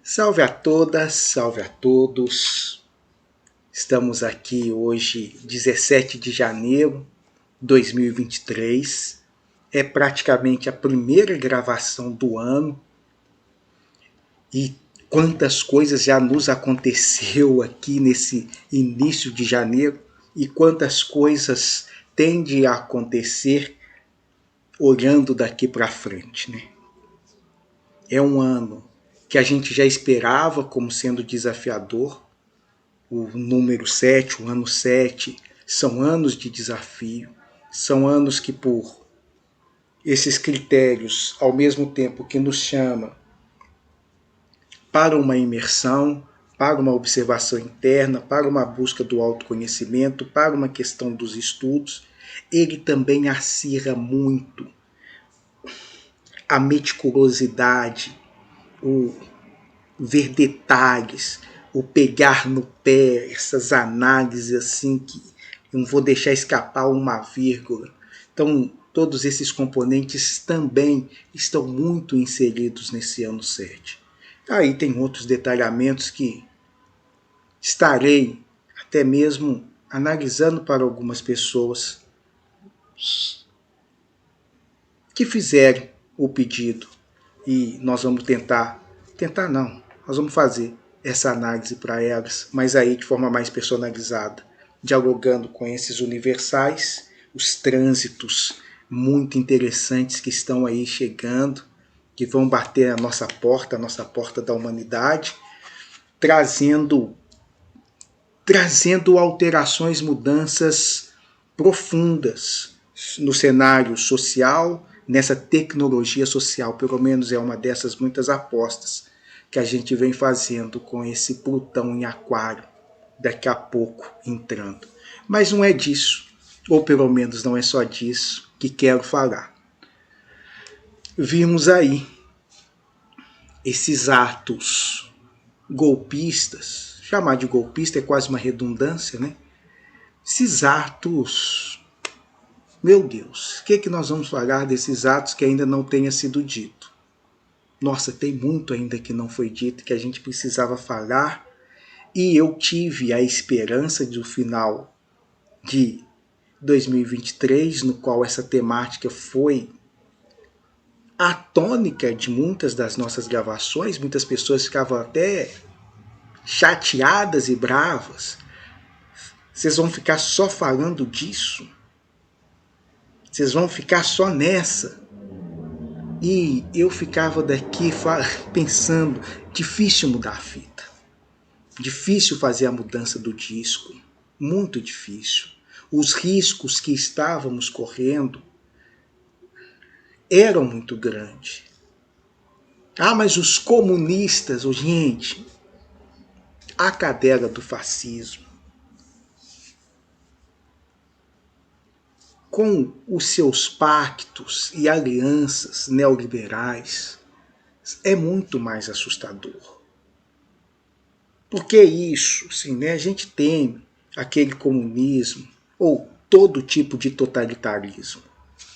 Salve a todas, salve a todos. Estamos aqui hoje, 17 de janeiro de 2023. É praticamente a primeira gravação do ano e quantas coisas já nos aconteceu aqui nesse início de janeiro e quantas coisas tendem a acontecer olhando daqui para frente, né? É um ano que a gente já esperava como sendo desafiador. O número 7, o ano 7, são anos de desafio, são anos que por esses critérios, ao mesmo tempo que nos chama para uma imersão, para uma observação interna, para uma busca do autoconhecimento, para uma questão dos estudos, ele também acirra muito a meticulosidade, o ver detalhes, o pegar no pé, essas análises assim que não vou deixar escapar uma vírgula. Então, todos esses componentes também estão muito inseridos nesse ano 7. Aí tem outros detalhamentos que estarei até mesmo analisando para algumas pessoas que fizerem o pedido e nós vamos tentar não, nós vamos fazer essa análise para elas, mas aí de forma mais personalizada, dialogando com esses universais, os trânsitos muito interessantes que estão aí chegando, que vão bater a nossa porta da humanidade, trazendo alterações, mudanças profundas no cenário social, nessa tecnologia social, pelo menos é uma dessas muitas apostas que a gente vem fazendo com esse Plutão em Aquário, daqui a pouco entrando. Mas não é disso, ou pelo menos não é só disso que quero falar. Vimos aí esses atos golpistas, chamar de golpista é quase uma redundância, né? Esses atos, meu Deus, o que nós vamos falar desses atos que ainda não tenha sido dito? Nossa, tem muito ainda que não foi dito, que a gente precisava falar, e eu tive a esperança do final de 2023, no qual essa temática foi a tônica de muitas das nossas gravações, muitas pessoas ficavam até chateadas e bravas. Vocês vão ficar só falando disso? Vocês vão ficar só nessa? E eu ficava daqui pensando, difícil mudar a fita. Difícil fazer a mudança do disco. Muito difícil. Os riscos que estávamos correndo eram muito grandes. Ah, mas os comunistas, gente, a cadela do fascismo, com os seus pactos e alianças neoliberais, é muito mais assustador. Porque isso, assim, né, a gente tem aquele comunismo, ou todo tipo de totalitarismo,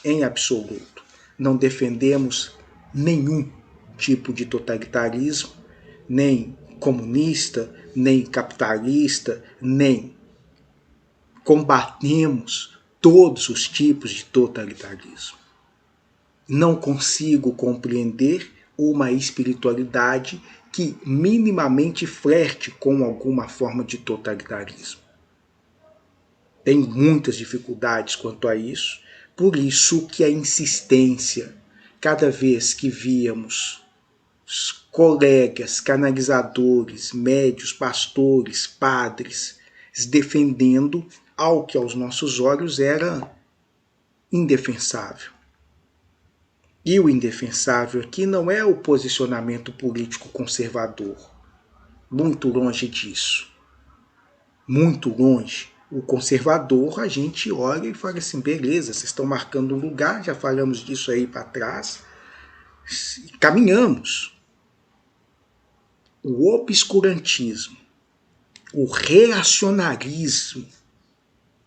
em absoluto. Não defendemos nenhum tipo de totalitarismo, nem comunista, nem capitalista, nem combatemos todos os tipos de totalitarismo. Não consigo compreender uma espiritualidade que minimamente flerte com alguma forma de totalitarismo. Tem muitas dificuldades quanto a isso, por isso que a insistência, cada vez que víamos colegas, canalizadores, médios, pastores, padres, defendendo algo que aos nossos olhos era indefensável. E o indefensável aqui não é o posicionamento político conservador. Muito longe disso. Muito longe. O conservador, a gente olha e fala assim, beleza, vocês estão marcando um lugar, já falamos disso aí para trás, caminhamos. O obscurantismo, o reacionarismo,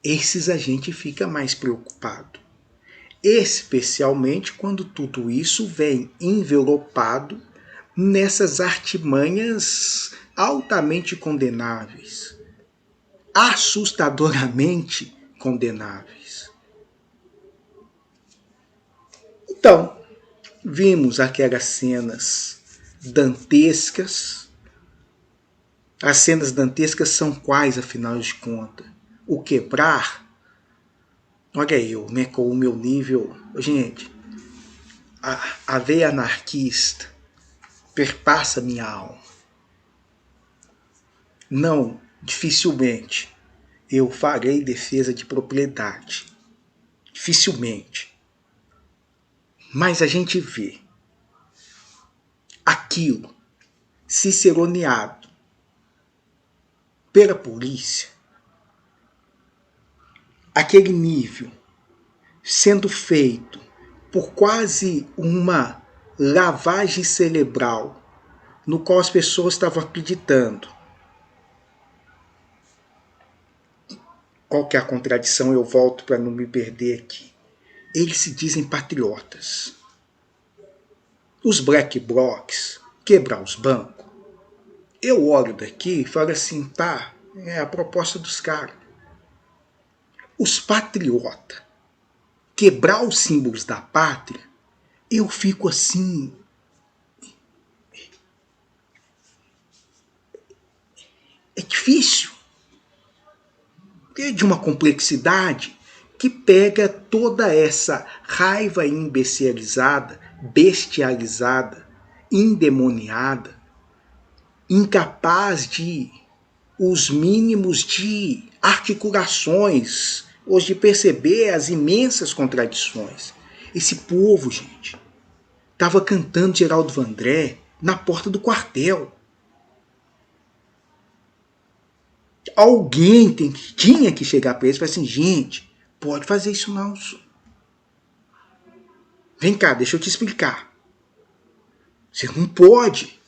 esses a gente fica mais preocupado. Especialmente quando tudo isso vem envelopado nessas artimanhas altamente condenáveis, assustadoramente condenáveis. Então, vimos aquelas cenas dantescas. As cenas dantescas são quais, afinal de contas? O quebrar. Olha eu, né, com o meu nível. Gente, a veia anarquista perpassa minha alma. Não, dificilmente, eu farei defesa de propriedade. Dificilmente. Mas a gente vê aquilo ciceroneado pela polícia, aquele nível sendo feito por quase uma lavagem cerebral, no qual as pessoas estavam acreditando. Qual que é a contradição? Eu volto para não me perder aqui. Eles se dizem patriotas. Os black blocs, quebrar os bancos. Eu olho daqui e falo assim, tá, é a proposta dos caras. Os patriotas, quebrar os símbolos da pátria, eu fico assim. É difícil. É de uma complexidade que pega toda essa raiva imbecilizada, bestializada, endemoniada, incapaz de os mínimos de articulações ou de perceber as imensas contradições. Esse povo, gente, estava cantando Geraldo Vandré na porta do quartel. Alguém tinha que chegar para eles e falar assim, gente, pode fazer isso não. Vem cá, deixa eu te explicar. Você não pode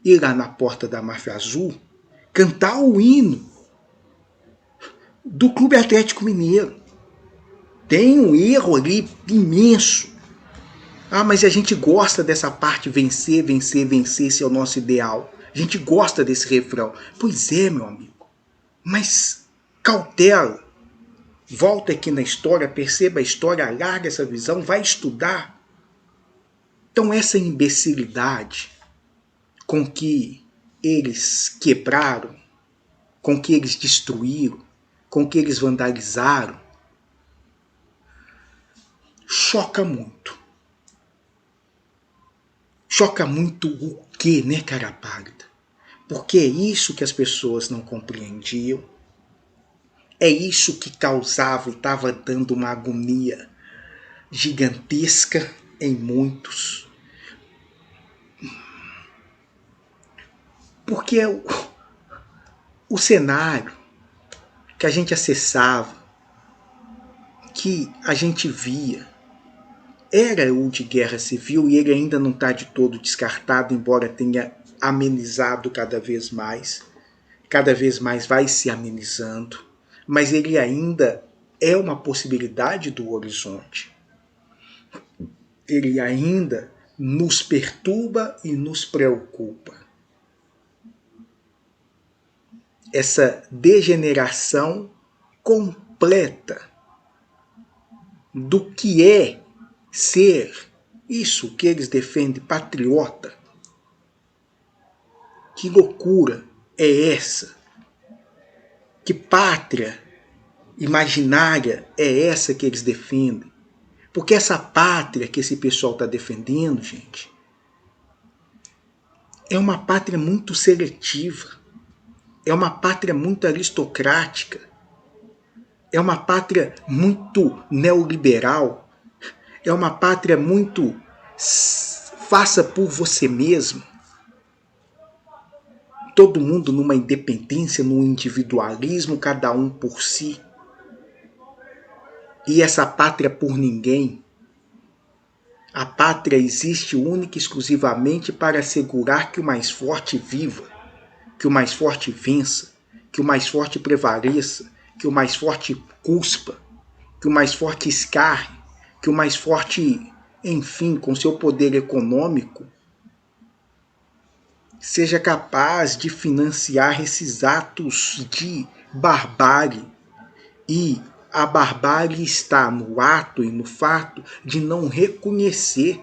ir lá na porta da Máfia Azul cantar o hino do Clube Atlético Mineiro. Tem um erro ali imenso. Ah, mas a gente gosta dessa parte vencer, vencer, vencer, esse é o nosso ideal. A gente gosta desse refrão. Pois é, meu amigo. Mas cautela. Volta aqui na história, perceba a história, alarga essa visão, vai estudar. Então essa imbecilidade com que eles quebraram, com que eles destruíram, com que eles vandalizaram, choca muito. Choca muito o quê, né, cara pálida? Porque é isso que as pessoas não compreendiam. É isso que causava e estava dando uma agonia gigantesca em muitos. Porque o cenário que a gente acessava, que a gente via, era o de guerra civil e ele ainda não está de todo descartado, embora tenha amenizado cada vez mais. Cada vez mais vai se amenizando, mas ele ainda é uma possibilidade do horizonte. Ele ainda nos perturba e nos preocupa. Essa degeneração completa do que é ser isso que eles defendem, patriota. Que loucura é essa? Que pátria imaginária é essa que eles defendem? Porque essa pátria que esse pessoal está defendendo, gente, é uma pátria muito seletiva. É uma pátria muito aristocrática. É uma pátria muito neoliberal. É uma pátria muito faça por você mesmo. Todo mundo numa independência, num individualismo, cada um por si. E essa pátria por ninguém. A pátria existe única e exclusivamente para assegurar que o mais forte viva, que o mais forte vença, que o mais forte prevaleça, que o mais forte cuspa, que o mais forte escarre, que o mais forte, enfim, com seu poder econômico, seja capaz de financiar esses atos de barbárie. E a barbárie está no ato e no fato de não reconhecer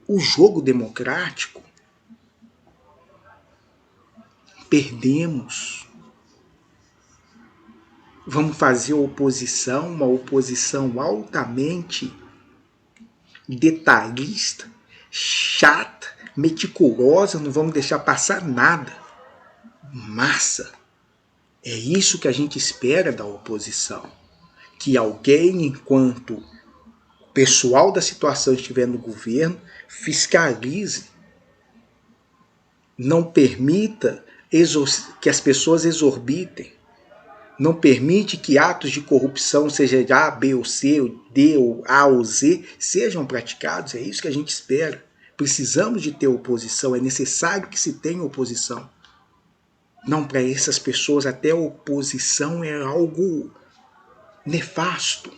o jogo democrático. Perdemos. Vamos fazer oposição, uma oposição altamente detalhista, chata, meticulosa, não vamos deixar passar nada. Massa. É isso que a gente espera da oposição. Que alguém, enquanto o pessoal da situação estiver no governo, fiscalize, não permita que as pessoas exorbitem, não permite que atos de corrupção, seja de A, B ou C, ou D, ou A ou Z, sejam praticados. É isso que a gente espera. Precisamos de ter oposição, é necessário que se tenha oposição. Não, para essas pessoas até a oposição é algo nefasto.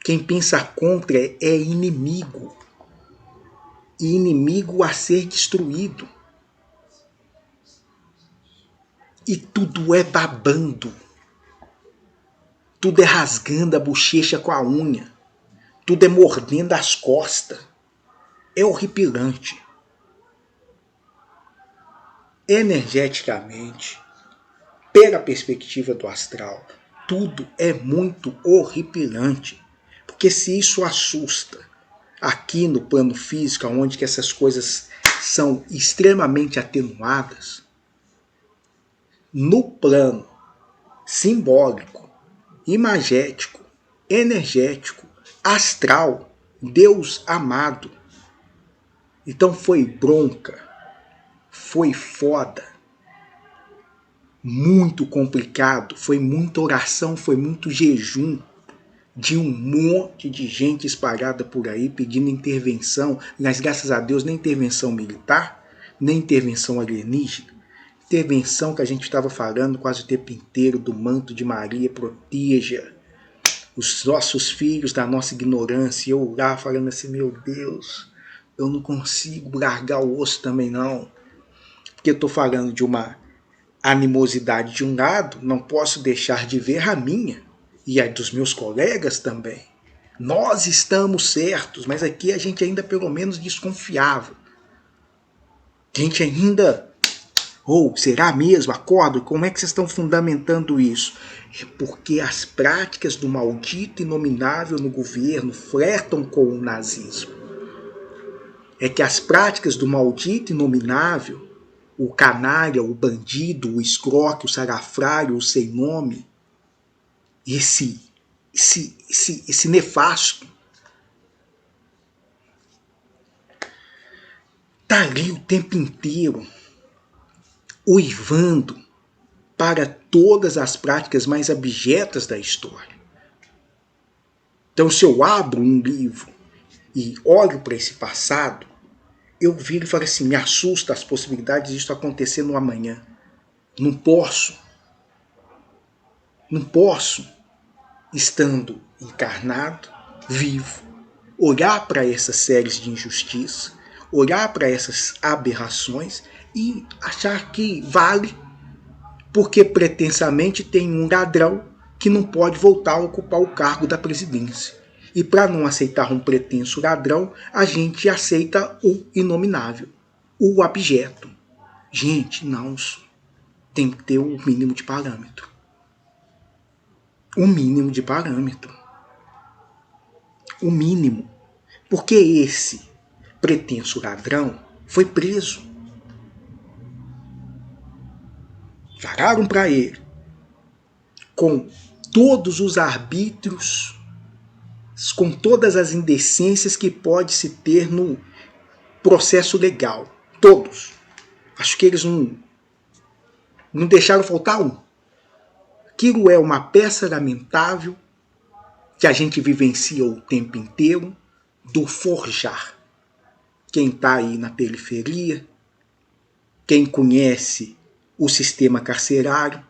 Quem pensa contra é inimigo. E inimigo a ser destruído. E tudo é babando. Tudo é rasgando a bochecha com a unha. Tudo é mordendo as costas. É horripilante. Energeticamente, pela perspectiva do astral, tudo é muito horripilante. Porque se isso assusta aqui no plano físico, onde que essas coisas são extremamente atenuadas, no plano simbólico, imagético, energético, astral, Deus amado. Então foi bronca, foi foda, muito complicado, foi muita oração, foi muito jejum de um monte de gente espalhada por aí pedindo intervenção, mas graças a Deus nem intervenção militar, nem intervenção alienígena. Intervenção que a gente estava falando quase o tempo inteiro do manto de Maria, proteja os nossos filhos da nossa ignorância. Eu lá falando assim, meu Deus, eu não consigo largar o osso também não. Porque eu estou falando de uma animosidade de um lado, não posso deixar de ver a minha e a dos meus colegas também. Nós estamos certos, mas aqui a gente ainda pelo menos desconfiava. A gente ainda... Ou será mesmo? Acordo? Como é que vocês estão fundamentando isso? É porque as práticas do maldito inominável no governo flertam com o nazismo. É que as práticas do maldito inominável, o canalha, o bandido, o escroque, o salafrário, o sem nome, esse nefasto, tá ali o tempo inteiro uivando para todas as práticas mais abjetas da história. Então, se eu abro um livro e olho para esse passado, eu viro e falo assim, me assusta as possibilidades disso acontecer no amanhã. Não posso, estando encarnado, vivo, olhar para essas séries de injustiça, olhar para essas aberrações e achar que vale, porque pretensamente tem um ladrão que não pode voltar a ocupar o cargo da presidência. E para não aceitar um pretenso ladrão, a gente aceita o inominável, o abjeto. Gente, não, tem que ter um mínimo de parâmetro. Um mínimo de parâmetro. O mínimo. Porque esse pretenso ladrão foi preso. Falaram para ele, com todos os arbítrios, com todas as indecências que pode se ter no processo legal. Todos. Acho que eles não deixaram faltar um. Aquilo é uma peça lamentável que a gente vivencia o tempo inteiro do forjar. Quem está aí na periferia, quem conhece o sistema carcerário,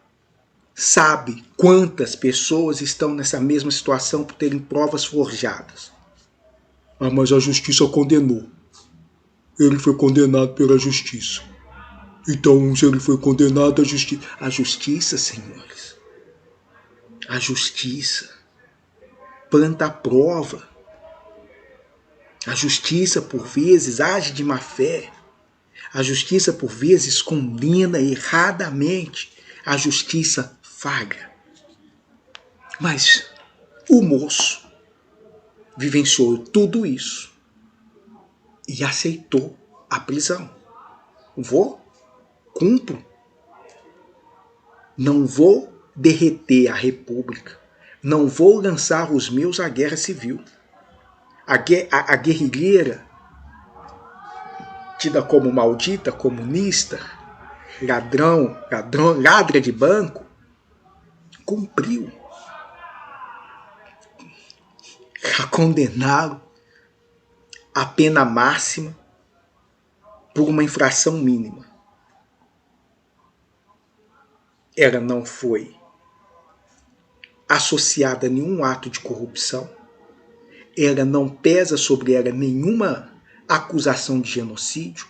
sabe quantas pessoas estão nessa mesma situação por terem provas forjadas. Ah, mas a justiça condenou. Ele foi condenado pela justiça. Então, se ele foi condenado à justiça, senhores, a justiça planta a prova. A justiça, por vezes, age de má fé. A justiça, por vezes, condena erradamente. A justiça flagra. Mas o moço vivenciou tudo isso e aceitou a prisão. Vou, cumpro. Não vou derreter a república. Não vou lançar os meus à guerra civil. A guerrilheira, tida como maldita, comunista, ladra de banco, cumpriu. A condená-lo à pena máxima por uma infração mínima. Ela não foi associada a nenhum ato de corrupção. Ela não pesa sobre ela nenhuma acusação de genocídio.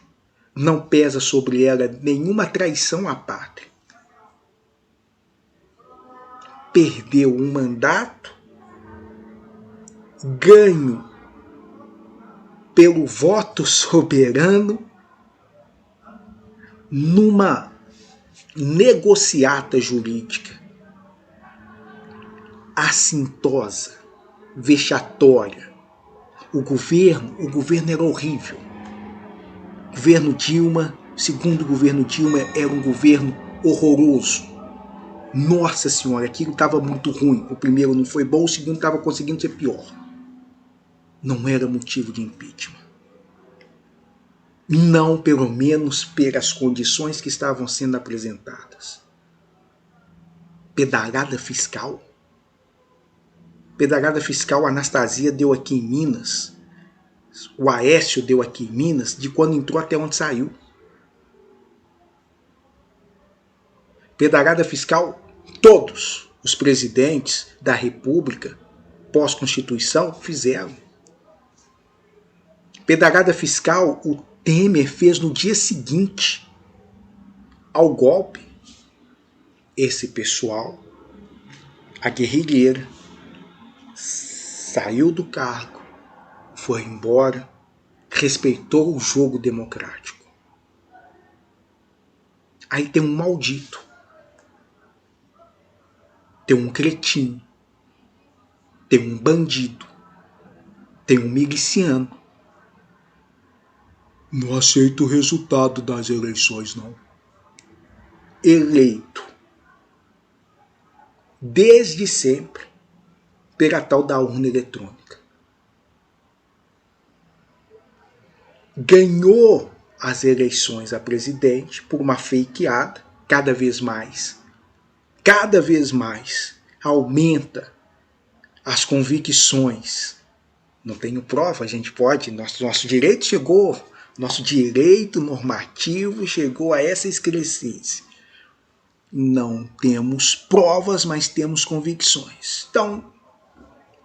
Não pesa sobre ela nenhuma traição à pátria. Perdeu um mandato ganho pelo voto soberano numa negociata jurídica assintosa, vexatória. O governo era horrível. O governo Dilma, segundo o governo Dilma, era um governo horroroso. Nossa Senhora, aquilo estava muito ruim. O primeiro não foi bom, o segundo estava conseguindo ser pior. Não era motivo de impeachment. Não, pelo menos, pelas condições que estavam sendo apresentadas. Pedalada fiscal. Pedalada fiscal, a Anastasia deu aqui em Minas. O Aécio deu aqui em Minas, de quando entrou até onde saiu. Pedalada fiscal, todos os presidentes da República, pós-Constituição, fizeram. Pedalada fiscal, o Temer fez no dia seguinte ao golpe. Esse pessoal, a guerrilheira, saiu do cargo, foi embora, respeitou o jogo democrático. Aí tem um maldito, tem um cretino, tem um bandido, tem um miliciano. Não aceito o resultado das eleições, não. Eleito desde sempre pela tal da urna eletrônica. Ganhou as eleições a presidente por uma fakeada, cada vez mais aumenta as convicções. Não tenho prova, a gente pode, nosso direito chegou, nosso direito normativo chegou a essa excrescência. Não temos provas, mas temos convicções. Então,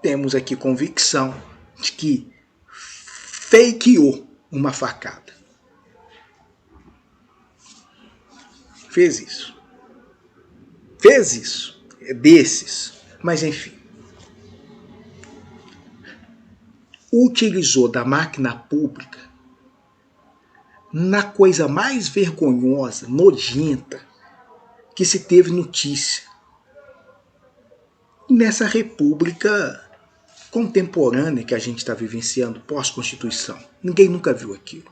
temos aqui convicção de que fakeou uma facada. Fez isso. É desses. Mas, enfim. Utilizou da máquina pública na coisa mais vergonhosa, nojenta, que se teve notícia. Nessa república contemporânea que a gente está vivenciando, pós-Constituição. Ninguém nunca viu aquilo.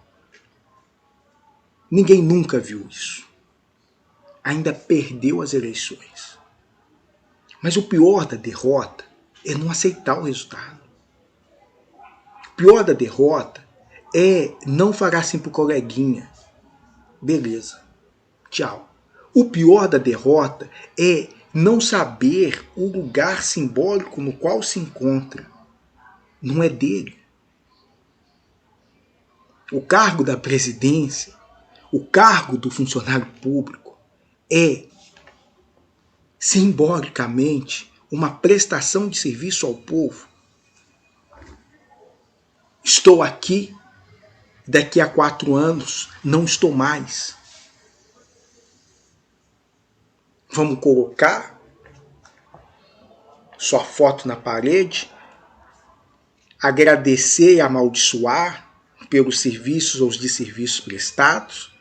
Ninguém nunca viu isso. Ainda perdeu as eleições. Mas o pior da derrota é não aceitar o resultado. O pior da derrota é não falar assim pro coleguinha. Beleza. Tchau. O pior da derrota é não saber o lugar simbólico no qual se encontra. Não é dele. O cargo da presidência, o cargo do funcionário público é simbolicamente uma prestação de serviço ao povo. Estou aqui, daqui a 4 anos não estou mais. Vamos colocar sua foto na parede, agradecer e amaldiçoar pelos serviços ou os desserviços prestados.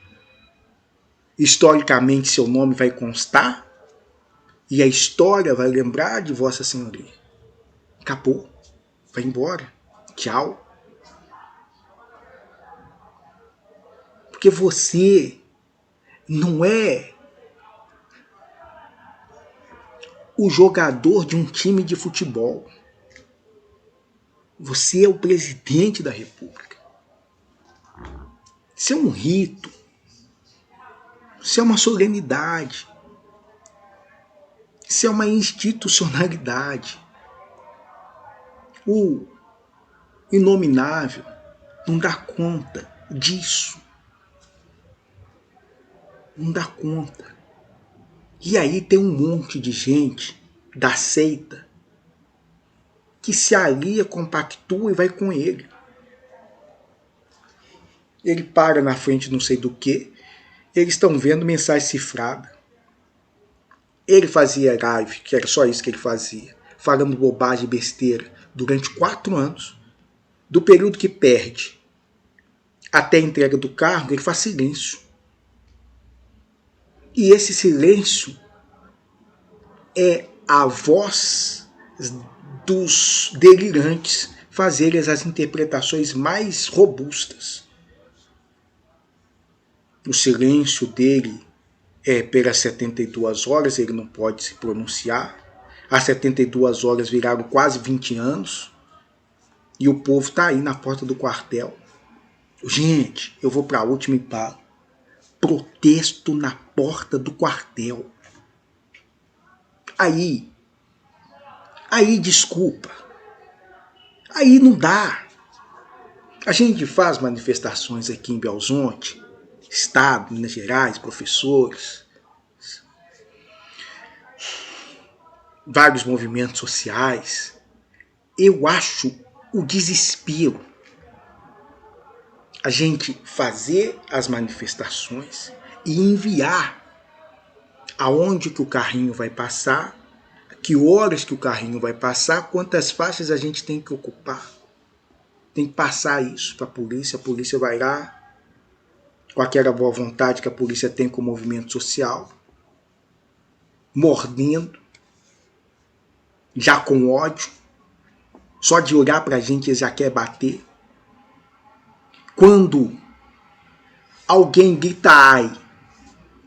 Historicamente, seu nome vai constar e a história vai lembrar de Vossa Senhoria. Acabou. Vai embora. Tchau. Porque você não é o jogador de um time de futebol. Você é o presidente da República. Isso é um rito. Isso é uma solenidade. Isso é uma institucionalidade. O inominável não dá conta disso. Não dá conta. E aí tem um monte de gente da seita que se alia, compactua e vai com ele. Ele para na frente não sei do que, eles estão vendo mensagem cifrada. Ele fazia live, que era só isso que ele fazia, falando bobagem e besteira durante 4 anos. Do período que perde até a entrega do cargo, ele faz silêncio. E esse silêncio é a voz dos delirantes fazerem as interpretações mais robustas. O silêncio dele é pelas 72 horas, ele não pode se pronunciar. As 72 horas viraram quase 20 anos e o povo está aí na porta do quartel. Gente, eu vou para a última e paro. Protesto na porta do quartel. Aí desculpa. Aí não dá. A gente faz manifestações aqui em Belo Horizonte, Estado, Minas Gerais, professores, vários movimentos sociais. Eu acho o desespero a gente fazer as manifestações e enviar aonde que o carrinho vai passar, que horas que o carrinho vai passar, quantas faixas a gente tem que ocupar. Tem que passar isso para a polícia vai lá, com aquela boa vontade que a polícia tem com o movimento social, mordendo, já com ódio, só de olhar para a gente eles já quer bater. Quando alguém grita ai,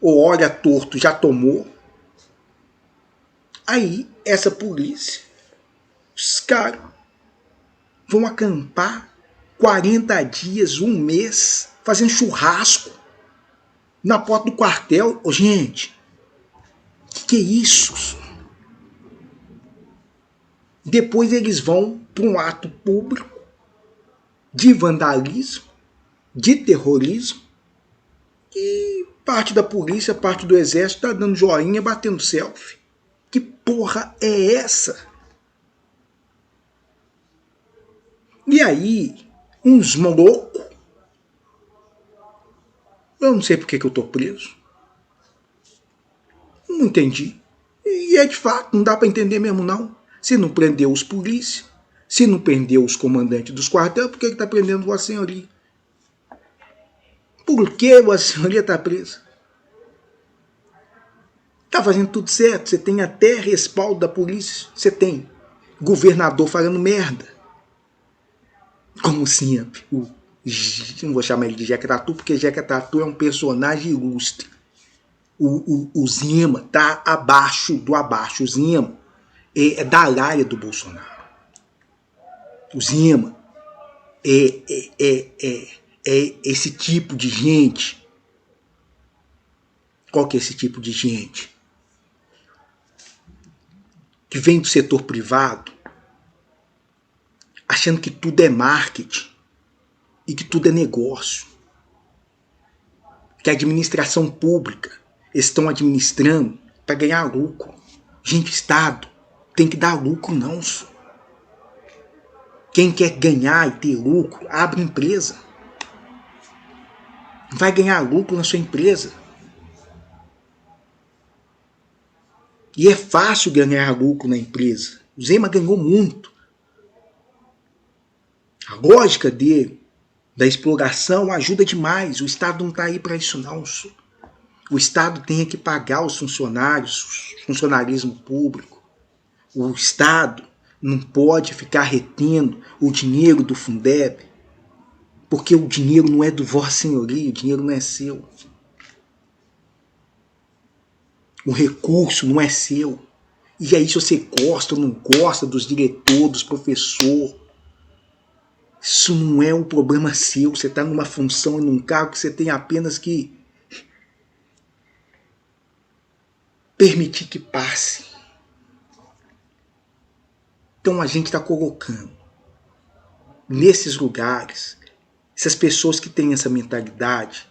ou olha torto, já tomou, aí essa polícia, os caras vão acampar 40 dias, 1 mês, fazendo churrasco na porta do quartel. Oh, gente, que é isso? Depois eles vão para um ato público de vandalismo, de terrorismo, e parte da polícia, parte do exército está dando joinha, batendo selfie. Que porra é essa? E aí, uns loucos, eu não sei por que eu tô preso, não entendi. E é de fato, não dá para entender mesmo não. Se não prendeu os polícias, se não prendeu os comandantes dos quartéis, por que está prendendo Vossa Senhoria? Por que Vossa Senhoria está presa? Está fazendo tudo certo, você tem até respaldo da polícia, você tem governador falando merda. Como sempre, não vou chamar ele de Jeca Tatu, porque Jeca Tatu é um personagem ilustre. O Zema está abaixo do abaixo. O Zema é da área do Bolsonaro. O Zema é esse tipo de gente. Qual que é esse tipo de gente? Que vem do setor privado, achando que tudo é marketing e que tudo é negócio. Que a administração pública estão administrando para ganhar lucro. Gente, o Estado tem que dar lucro, não. Quem quer ganhar e ter lucro, abre empresa. Vai ganhar lucro na sua empresa. E é fácil ganhar lucro na empresa. O Zema ganhou muito. A lógica dele, da exploração, ajuda demais. O Estado não está aí para isso, não. O Estado tem que pagar os funcionários, o funcionarismo público. O Estado não pode ficar retendo o dinheiro do Fundeb, porque o dinheiro não é do Vossa Senhoria, o dinheiro não é seu. O recurso não é seu. E aí, se você gosta ou não gosta dos diretores, dos professores, isso não é um problema seu. Você está numa função e num cargo que você tem apenas que permitir que passe. Então a gente está colocando nesses lugares essas pessoas que têm essa mentalidade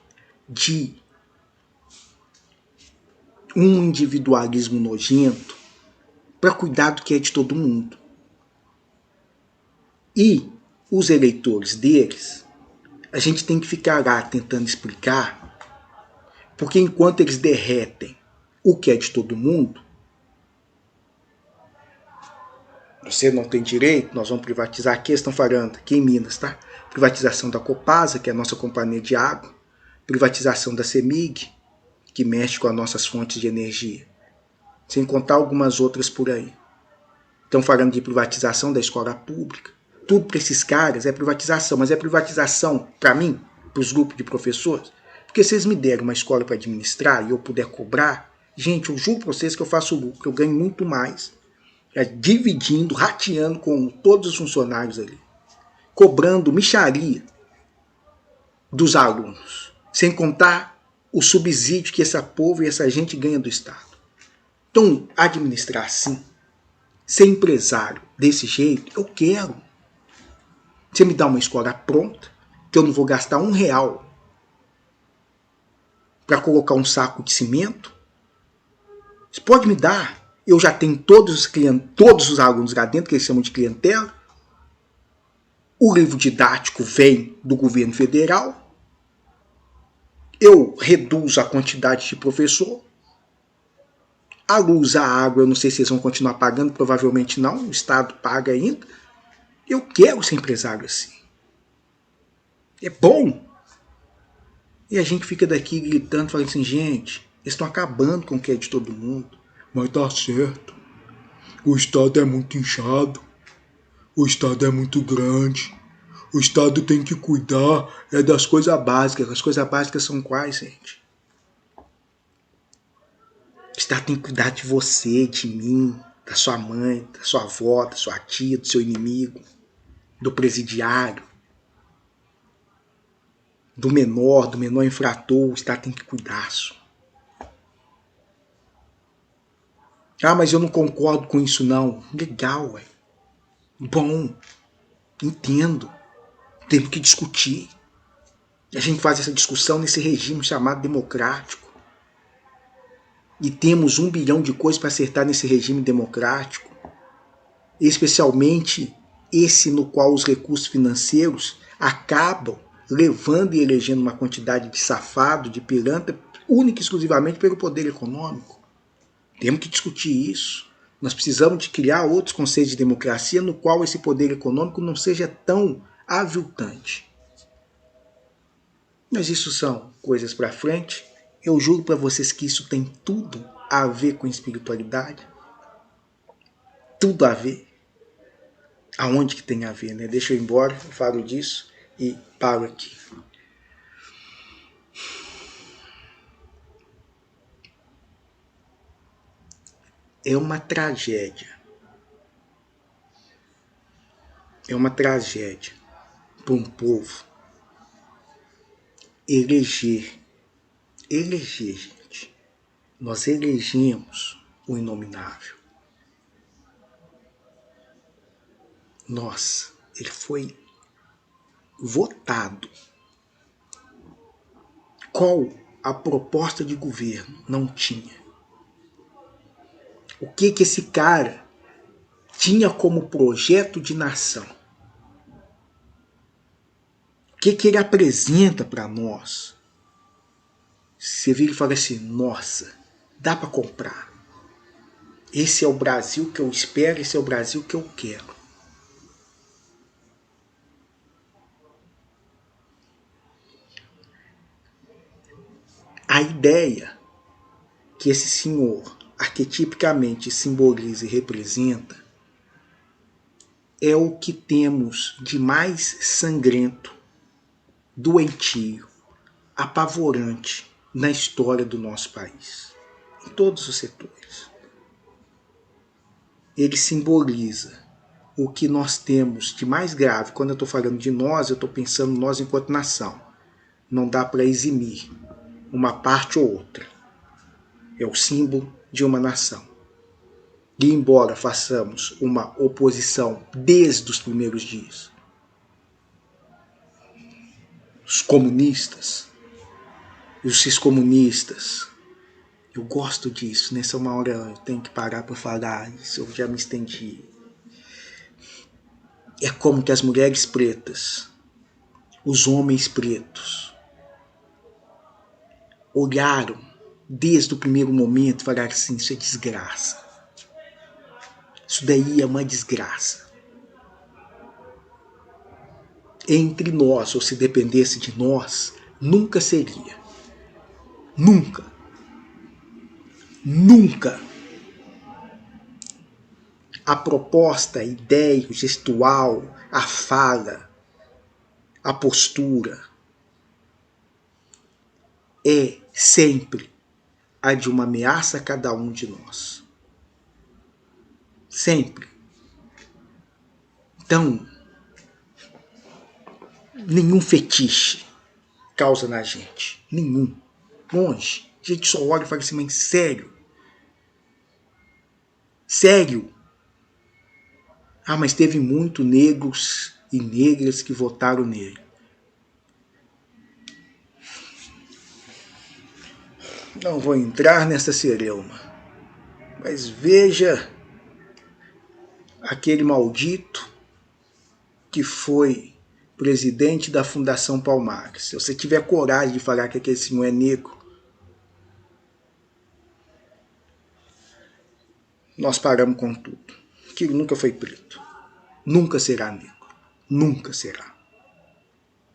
de um individualismo nojento para cuidar do que é de todo mundo. E os eleitores deles, a gente tem que ficar lá tentando explicar, porque enquanto eles derretem o que é de todo mundo, você não tem direito, nós vamos privatizar. Aqui eles estão falando, aqui em Minas, tá? Privatização da Copasa, que é a nossa companhia de água, privatização da CEMIG, que mexe com as nossas fontes de energia, sem contar algumas outras por aí. Estão falando de privatização da escola pública. Tudo para esses caras é privatização, mas é privatização, para mim, para os grupos de professores, porque se eles me derem uma escola para administrar e eu puder cobrar, gente, eu juro para vocês que eu faço lucro, eu ganho muito mais, dividindo, rateando com todos os funcionários ali, cobrando mixaria dos alunos, sem contar o subsídio que esse povo e essa gente ganha do Estado. Então, administrar assim, ser empresário desse jeito, eu quero. Você me dá uma escola pronta, que eu não vou gastar R$1 para colocar um saco de cimento, você pode me dar. Eu já tenho todos os alunos lá dentro, que eles chamam de clientela. O livro didático vem do governo federal. Eu reduzo a quantidade de professor. A luz, a água, eu não sei se eles vão continuar pagando, provavelmente não, o Estado paga ainda. Eu quero ser empresário assim. É bom. E a gente fica daqui gritando, falando assim, gente, eles estão acabando com o que é de todo mundo. Mas tá certo. O Estado é muito inchado. O Estado é muito grande. O Estado tem que cuidar das coisas básicas. As coisas básicas são quais, gente? O Estado tem que cuidar de você, de mim, da sua mãe, da sua avó, da sua tia, do seu inimigo, do presidiário, do menor infrator. O Estado tem que cuidar. Ah, mas eu não concordo com isso não. Legal, ué. Bom, entendo. Temos que discutir. A gente faz essa discussão nesse regime chamado democrático. E temos 1 bilhão de coisas para acertar nesse regime democrático. Especialmente esse no qual os recursos financeiros acabam levando e elegendo uma quantidade de safado, de pilantra, única e exclusivamente pelo poder econômico. Temos que discutir isso. Nós precisamos de criar outros conceitos de democracia no qual esse poder econômico não seja tão aviltante. Mas isso são coisas para frente. Eu juro para vocês que isso tem tudo a ver com espiritualidade. Tudo a ver. Aonde que tem a ver, né? Deixa eu ir embora, eu falo disso e paro aqui. É uma tragédia. É uma tragédia para um povo eleger, gente. Nós elegemos o inominável. Nossa, ele foi votado. Qual a proposta de governo? Não tinha. O que esse cara tinha como projeto de nação? O que ele apresenta para nós? Você vira e fala assim, nossa, dá para comprar. Esse é o Brasil que eu espero, esse é o Brasil que eu quero. A ideia que esse senhor arquetipicamente simboliza e representa é o que temos de mais sangrento, doentio, apavorante na história do nosso país, em todos os setores. Ele simboliza o que nós temos de mais grave. Quando eu estou falando de nós, eu estou pensando nós enquanto nação. Não dá para eximir uma parte ou outra. É o símbolo de uma nação. E embora façamos uma oposição desde os primeiros dias, os comunistas, os excomunistas, eu gosto disso, nessa uma hora eu tenho que parar para falar isso, eu já me estendi. É como que as mulheres pretas, os homens pretos, olharam desde o primeiro momento e falaram assim, isso é desgraça. Isso daí é uma desgraça. Entre nós, ou se dependesse de nós, nunca seria. Nunca. Nunca. A proposta, a ideia, o gestual, a fala, a postura é sempre a de uma ameaça a cada um de nós. Sempre. Então, nenhum fetiche causa na gente. Nenhum. Longe. A gente só olha e fala assim, mas sério? Sério? Ah, mas teve muito negros e negras que votaram nele. Não vou entrar nessa celeuma. Mas veja aquele maldito que foi presidente da Fundação Palmares. Se você tiver coragem de falar que aquele senhor é negro, nós paramos com tudo. Aquilo nunca foi preto. Nunca será negro. Nunca será.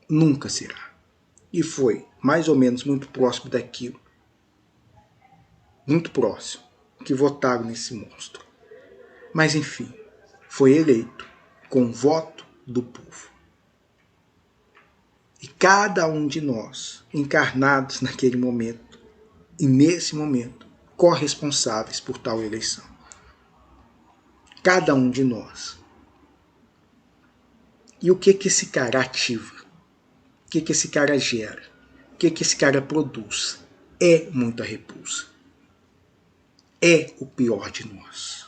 Nunca será. E foi mais ou menos muito próximo daquilo. Muito próximo. Que votaram nesse monstro. Mas enfim, foi eleito com o voto do povo. E cada um de nós, encarnados naquele momento, e nesse momento, corresponsáveis por tal eleição. Cada um de nós. E o que esse cara ativa? O que esse cara gera? O que esse cara produz? É muita repulsa. É o pior de nós.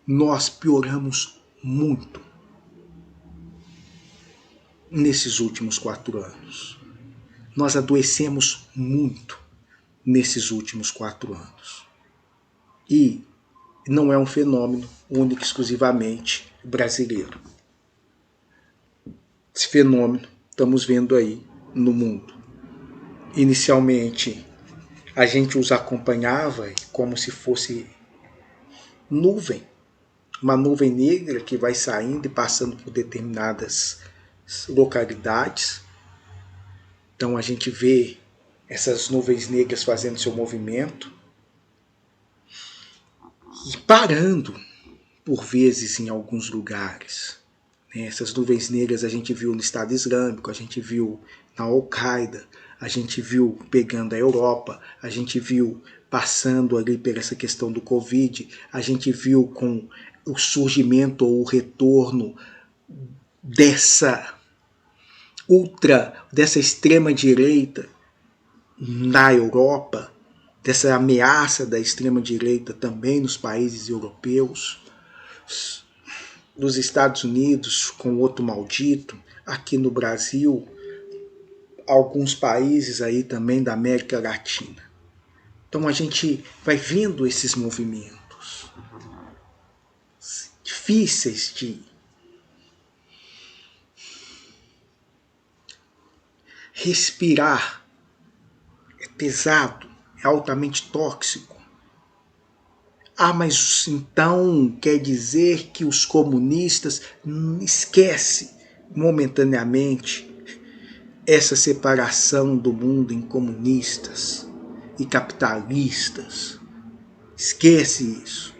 Nós pioramos muito nesses últimos 4 anos. Nós adoecemos muito nesses últimos 4 anos. E não é um fenômeno único exclusivamente brasileiro. Esse fenômeno estamos vendo aí no mundo. Inicialmente, a gente os acompanhava como se fosse nuvem, uma nuvem negra que vai saindo e passando por determinadas localidades. Então a gente vê essas nuvens negras fazendo seu movimento e parando por vezes em alguns lugares. Essas nuvens negras a gente viu no Estado Islâmico, a gente viu na Al-Qaeda, a gente viu pegando a Europa, a gente viu passando ali por essa questão do Covid, a gente viu com o surgimento ou o retorno dessa extrema direita na Europa, dessa ameaça da extrema direita também nos países europeus, dos Estados Unidos com outro maldito, aqui no Brasil, alguns países aí também da América Latina. Então a gente vai vendo esses movimentos difíceis de respirar, é pesado, é altamente tóxico. Ah, mas então quer dizer que os comunistas esquece momentaneamente essa separação do mundo em comunistas e capitalistas. Esquece isso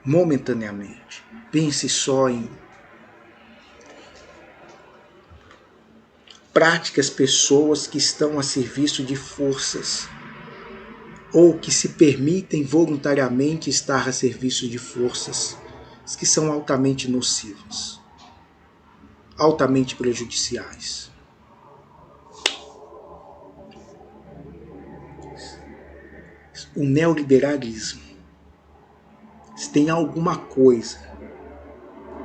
momentaneamente. Pense só em práticas, pessoas que estão a serviço de forças ou que se permitem voluntariamente estar a serviço de forças que são altamente nocivas, altamente prejudiciais. O neoliberalismo, se tem alguma coisa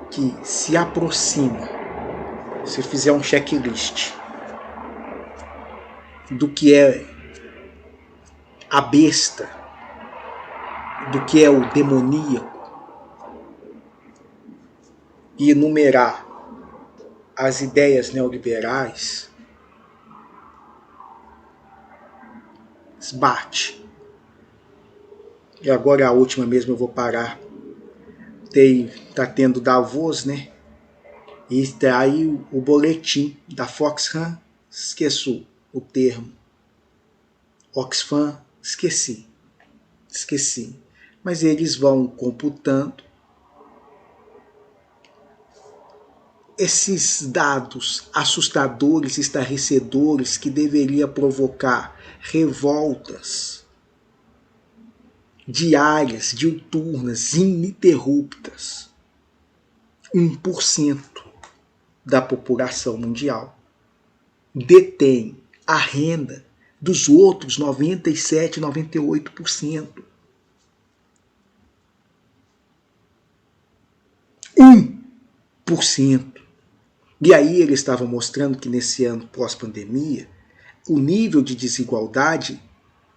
que se aproxima, se fizer um checklist do que é a besta, do que é o demoníaco, e enumerar as ideias neoliberais, bate. E agora a última mesmo eu vou parar. Tá tendo Davos, né? E tá aí o boletim da Foxfam, esqueço o termo. Oxfam, esqueci. Mas eles vão computando esses dados assustadores, estarrecedores, que deveria provocar revoltas diárias, diuturnas, ininterruptas. 1% da população mundial detém a renda dos outros 97, 98%. 1%. E aí eles estavam mostrando que nesse ano pós-pandemia, o nível de desigualdade,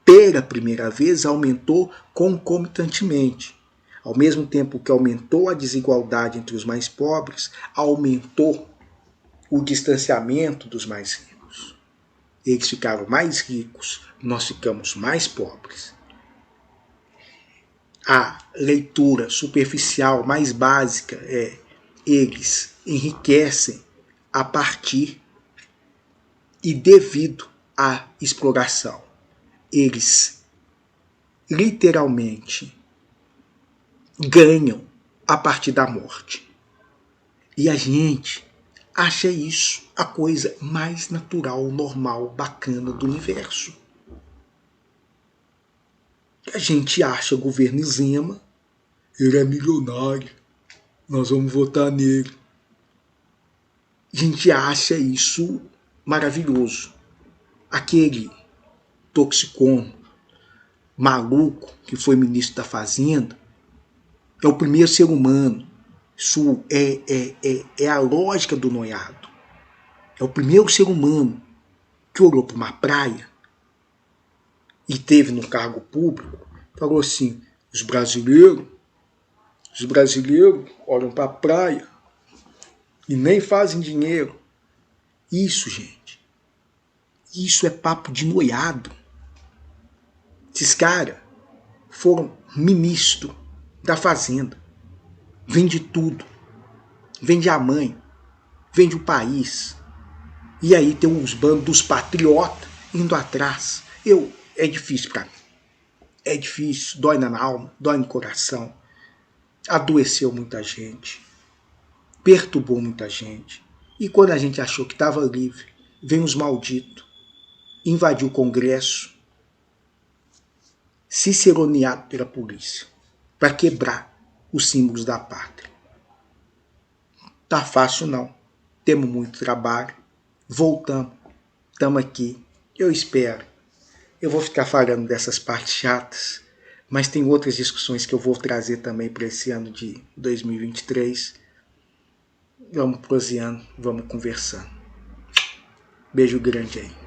pela primeira vez, aumentou concomitantemente. Ao mesmo tempo que aumentou a desigualdade entre os mais pobres, aumentou o distanciamento dos mais ricos. Eles ficaram mais ricos, nós ficamos mais pobres. A leitura superficial mais básica é: eles enriquecem a partir e devido à exploração. Eles literalmente ganham a partir da morte. E a gente acha isso a coisa mais natural, normal, bacana do universo. A gente acha o governo Zema, ele é milionário, nós vamos votar nele. A gente acha isso maravilhoso. Aquele toxicômano maluco que foi ministro da Fazenda é o primeiro ser humano. Isso é a lógica do noiado. É o primeiro ser humano que olhou para uma praia e teve no cargo público, falou assim: os brasileiros olham para a praia e nem fazem dinheiro. Isso, gente, isso é papo de noiado. Esses caras foram ministro da Fazenda. Vende tudo. Vende a mãe. Vende o país. E aí tem uns bandos dos patriotas indo atrás. É difícil para mim. É difícil, dói na alma, dói no coração. Adoeceu muita gente. Perturbou muita gente. E quando a gente achou que estava livre, vem os malditos, invadiu o Congresso, ciceroneado pela polícia, para quebrar os símbolos da pátria. Tá fácil não. Temos muito trabalho. Voltamos. Estamos aqui. Eu espero. Eu vou ficar falando dessas partes chatas, mas tem outras discussões que eu vou trazer também para esse ano de 2023. Vamos proseando, vamos conversando. Beijo grande aí.